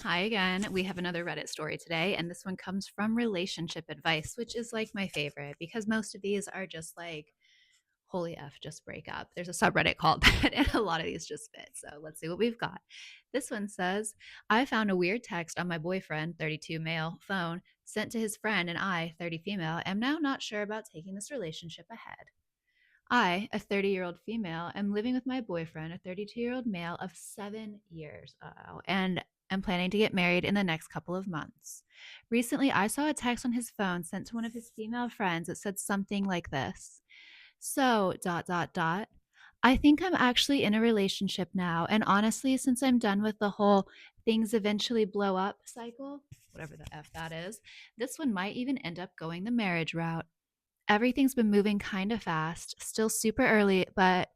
Hi again. We have another Reddit story today, and this one comes from relationship advice, which is like my favorite because most of these are just like, holy F, just break up. There's a subreddit called that, and a lot of these just fit. So let's see what we've got. This one says, I found a weird text on my boyfriend, 32 male, phone sent to his friend, and I, 30 female, am now not sure about taking this relationship ahead. I, a 30-year-old female, am living with my boyfriend, a 32-year-old male of 7 years, and am planning to get married in the next couple of months. Recently, I saw a text on his phone sent to one of his female friends that said something like this. So, dot, dot, dot. I think I'm actually in a relationship now. And honestly, since I'm done with the whole things eventually blow up cycle, whatever the F that is, this one might even end up going the marriage route. Everything's been moving kind of fast, still super early, but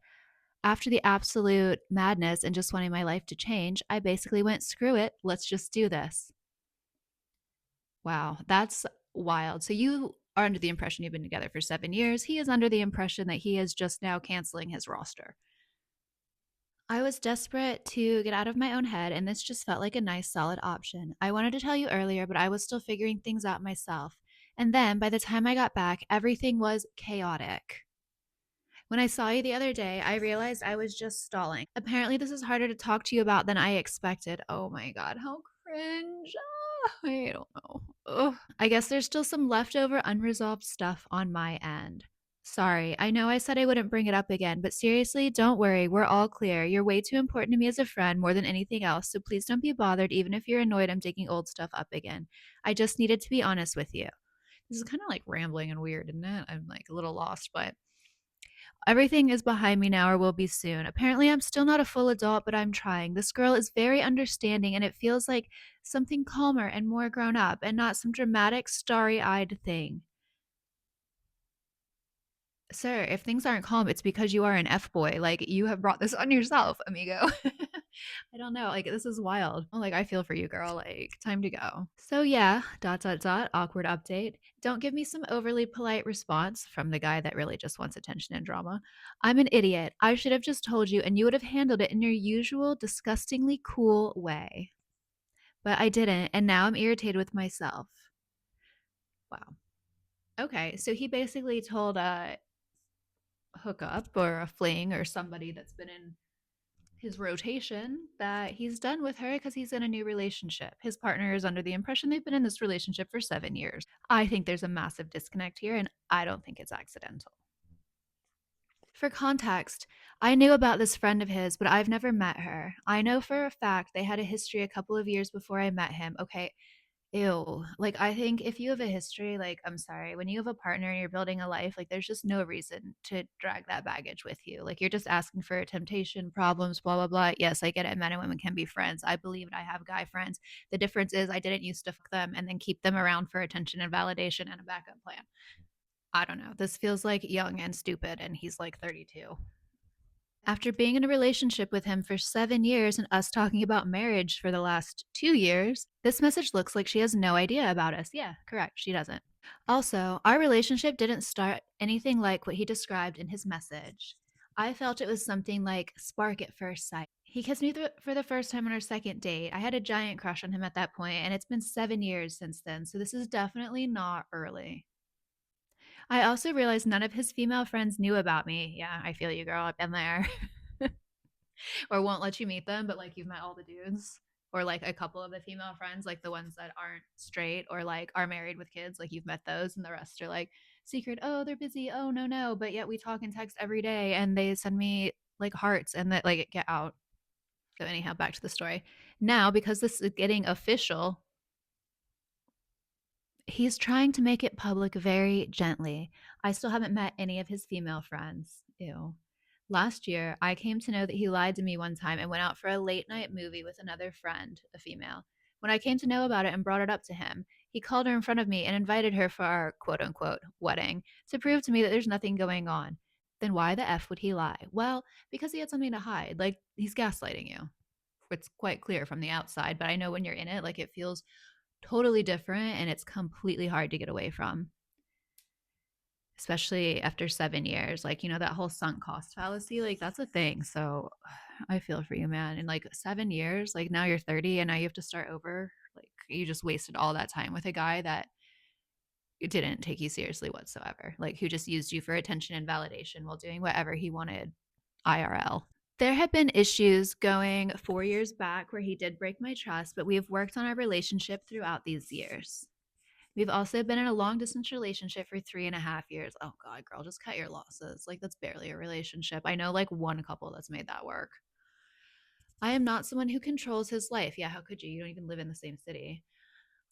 after the absolute madness and just wanting my life to change, I basically went, screw it, let's just do this. Wow, that's wild. So you are under the impression you've been together for 7 years. He is under the impression that he is just now canceling his roster. I was desperate to get out of my own head, and this just felt like a nice, solid option. I wanted to tell you earlier, but I was still figuring things out myself. And then by the time I got back, everything was chaotic. When I saw you the other day, I realized I was just stalling. Apparently, this is harder to talk to you about than I expected. Oh my God, how cringe. I don't know. Ugh. I guess there's still some leftover unresolved stuff on my end. Sorry, I know I said I wouldn't bring it up again, but seriously, don't worry. We're all clear. You're way too important to me as a friend more than anything else, so please don't be bothered, even if you're annoyed I'm digging old stuff up again. I just needed to be honest with you. This is kind of like rambling and weird, isn't it? I'm like a little lost, but everything is behind me now or will be soon. Apparently, I'm still not a full adult, but I'm trying. This girl is very understanding, and it feels like something calmer and more grown up and not some dramatic, starry eyed thing. Sir, if things aren't calm, it's because you are an F boy. Like, you have brought this on yourself, amigo. I don't know. Like, this is wild. Like, I feel for you, girl. Like, time to go. So, yeah, dot, dot, dot, awkward update. Don't give me some overly polite response from the guy that really just wants attention and drama. I'm an idiot. I should have just told you, and you would have handled it in your usual, disgustingly cool way. But I didn't, and now I'm irritated with myself. Wow. Okay, so he basically told hookup or a fling or somebody that's been in his rotation that he's done with her because he's in a new relationship. His partner is under the impression they've been in this relationship for 7 years. I think there's a massive disconnect here, and I don't think it's accidental. For context, I knew about this friend of his, but I've never met her. I know for a fact they had a history a couple of years before I met him. Okay, ew. Like, I think if you have a history, like, I'm sorry, when you have a partner and you're building a life, like, there's just no reason to drag that baggage with you. Like, you're just asking for temptation, problems, blah, blah, blah. Yes, I get it. Men and women can be friends. I believe it. I have guy friends. The difference is I didn't used to fuck them and then keep them around for attention and validation and a backup plan. I don't know. This feels like young and stupid, and he's like 32. After being in a relationship with him for 7 years and us talking about marriage for the last 2 years, this message looks like she has no idea about us. Yeah, correct. She doesn't. Also, our relationship didn't start anything like what he described in his message. I felt it was something like spark at first sight. He kissed me for the first time on our second date. I had a giant crush on him at that point, and it's been 7 years since then, so this is definitely not early. I also realized none of his female friends knew about me. Yeah, I feel you, girl. I've been there. Or won't let you meet them, but like you've met all the dudes. Or like a couple of the female friends, like the ones that aren't straight or like are married with kids, like you've met those, and the rest are like secret. Oh, they're busy. Oh, no, no. But yet we talk and text every day, and they send me like hearts and that like get out. So, anyhow, back to the story. Now, because this is getting official, he's trying to make it public very gently. I still haven't met any of his female friends. Ew. Last year, I came to know that he lied to me one time and went out for a late night movie with another friend, a female. When I came to know about it and brought it up to him, he called her in front of me and invited her for our quote unquote wedding to prove to me that there's nothing going on. Then why the F would he lie? Well, because he had something to hide. Like, he's gaslighting you. It's quite clear from the outside, but I know when you're in it, like, it feels totally different and it's completely hard to get away from. especially after 7 years. Like, that whole sunk cost fallacy, like, that's a thing. So I feel for you, man. In like 7 years, like, now you're 30 and now you have to start over. Like, you just wasted all that time with a guy that didn't take you seriously whatsoever, like, who just used you for attention and validation while doing whatever he wanted IRL. There have been issues going 4 years back where he did break my trust, but we have worked on our relationship throughout these years. We've also been in a long distance relationship for 3.5 years. Oh God, girl, just cut your losses. Like, that's barely a relationship. I know like one couple that's made that work. I am not someone who controls his life. Yeah, how could you? You don't even live in the same city.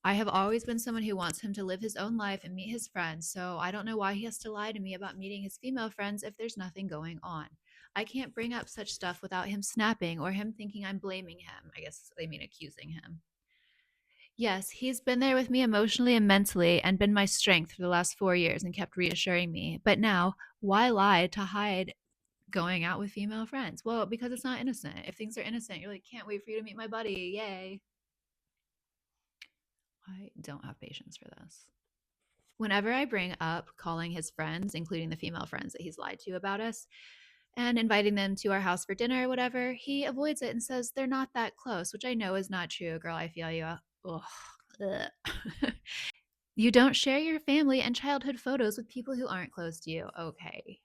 I have always been someone who wants him to live his own life and meet his friends, so I don't know why he has to lie to me about meeting his female friends if there's nothing going on. I can't bring up such stuff without him snapping or him thinking I'm blaming him. I guess they mean accusing him. Yes, he's been there with me emotionally and mentally and been my strength for the last 4 years and kept reassuring me. But now, why lie to hide going out with female friends? Well, because it's not innocent. If things are innocent, you're like, can't wait for you to meet my buddy. Yay. I don't have patience for this. Whenever I bring up calling his friends, including the female friends that he's lied to about us, and inviting them to our house for dinner or whatever, he avoids it and says they're not that close, which I know is not true. Girl, I feel you. Ugh. You don't share your family and childhood photos with people who aren't close to you. Okay.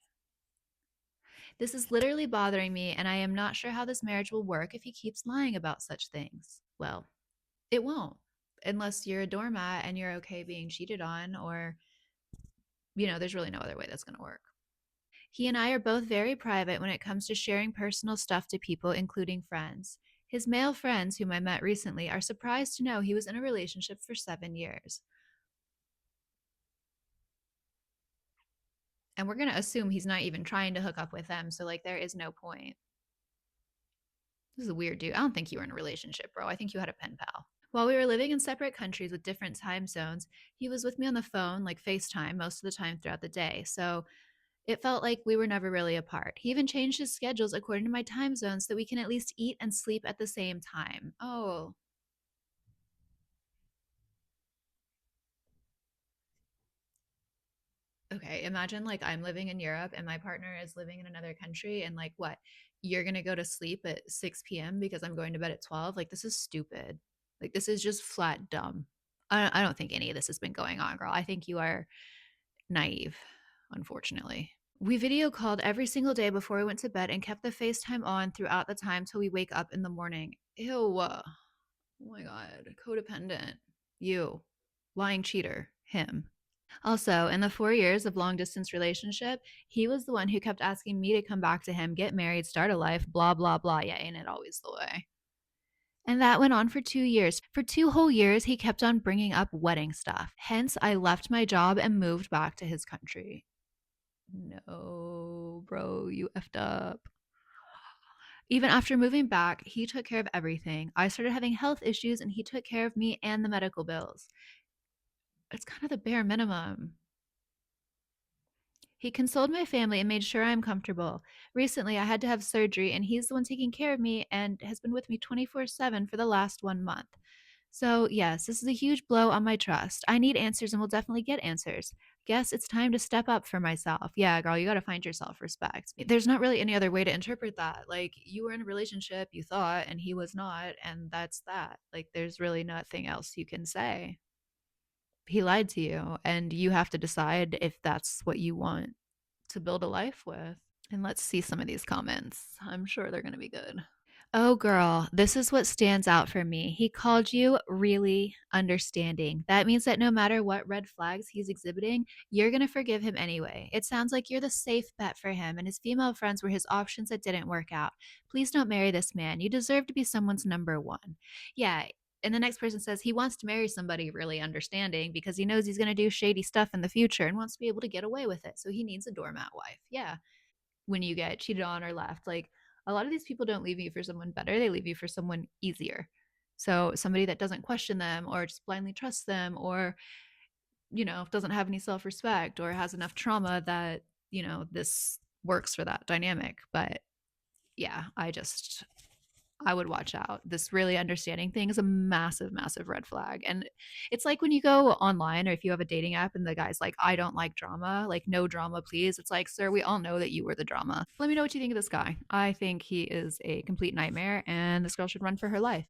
This is literally bothering me, and I am not sure how this marriage will work if he keeps lying about such things. Well, it won't, unless you're a doormat and you're okay being cheated on, or, there's really no other way that's going to work. He and I are both very private when it comes to sharing personal stuff to people, including friends. His male friends, whom I met recently, are surprised to know he was in a relationship for 7 years. And we're going to assume he's not even trying to hook up with them. So, like, there is no point. This is a weird dude. I don't think you were in a relationship, bro. I think you had a pen pal. While we were living in separate countries with different time zones, he was with me on the phone, like FaceTime, most of the time throughout the day. So it felt like we were never really apart. He even changed his schedules according to my time zone so that we can at least eat and sleep at the same time. Oh, okay. Imagine like I'm living in Europe and my partner is living in another country, and like what? You're going to go to sleep at 6 p.m. because I'm going to bed at 12? Like, this is stupid. Like, this is just flat dumb. I don't think any of this has been going on, girl. I think you are naive, unfortunately. We video called every single day before we went to bed and kept the FaceTime on throughout the time till we wake up in the morning. Ew. Oh my God. Codependent. You. Lying cheater. Him. Also, in the 4 years of long distance relationship, he was the one who kept asking me to come back to him, get married, start a life, blah, blah, blah. Yeah, ain't it always the way? And that went on for 2 years. For 2 whole years, he kept on bringing up wedding stuff. Hence, I left my job and moved back to his country. No, bro, you effed up. Even after moving back, he took care of everything. I started having health issues and he took care of me and the medical bills. It's kind of the bare minimum. He consoled my family and made sure I'm comfortable. Recently, I had to have surgery, and he's the one taking care of me and has been with me 24/7 for the last 1 month. So, yes, this is a huge blow on my trust. I need answers and will definitely get answers. Guess it's time to step up for myself. Yeah, girl, you got to find your self respect. There's not really any other way to interpret that. Like, you were in a relationship, you thought, and he was not, and that's that. Like, there's really nothing else you can say. He lied to you, and you have to decide if that's what you want to build a life with. And let's see some of these comments. I'm sure they're going to be good. Oh, girl, this is what stands out for me. He called you really understanding. That means that no matter what red flags he's exhibiting, you're going to forgive him anyway. It sounds like you're the safe bet for him, and his female friends were his options that didn't work out. Please don't marry this man. You deserve to be someone's number one. Yeah. And the next person says he wants to marry somebody really understanding because he knows he's going to do shady stuff in the future and wants to be able to get away with it. So he needs a doormat wife. Yeah. When you get cheated on or left, like, a lot of these people don't leave you for someone better, they leave you for someone easier. So somebody that doesn't question them or just blindly trusts them, or doesn't have any self-respect or has enough trauma that this works for that dynamic. But yeah, I just I would watch out. This really understanding thing is a massive, massive red flag. And it's like when you go online or if you have a dating app and the guy's like, I don't like drama, like no drama, please. It's like, sir, we all know that you were the drama. Let me know what you think of this guy. I think he is a complete nightmare and this girl should run for her life.